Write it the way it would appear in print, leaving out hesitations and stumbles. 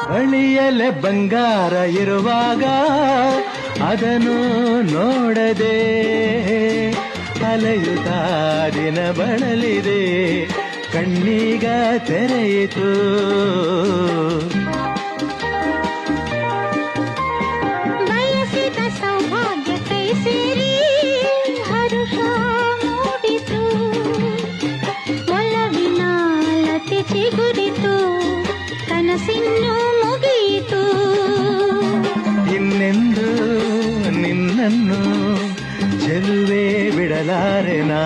ಬಳಿಯಲೆ ಬಂಗಾರ ಇರುವಾಗ ಅದನ್ನು ನೋಡದೆ ಅಲೆಯುತ್ತಾ ದಿನ ಬಳಲಿದೆ, ಕಣ್ಣೀಗ ತೆರೆಯಿತು. ಬಯಸಿದ ಸೌಭಾಗ್ಯ ಕೈ ಸೇರಿ ಹರುಷ ಮೂಡಿತು, ಒಲವಿನ ಲತೆ ಚಿಗುರಿತು, ಕನಸಿನ್ನು ಮುಗಿಯಿತು. ಇನ್ನೆಂದು ನಿನ್ನನ್ನು ಚೆಲುವೆ ಬಿಡಲಾರೆನಾ.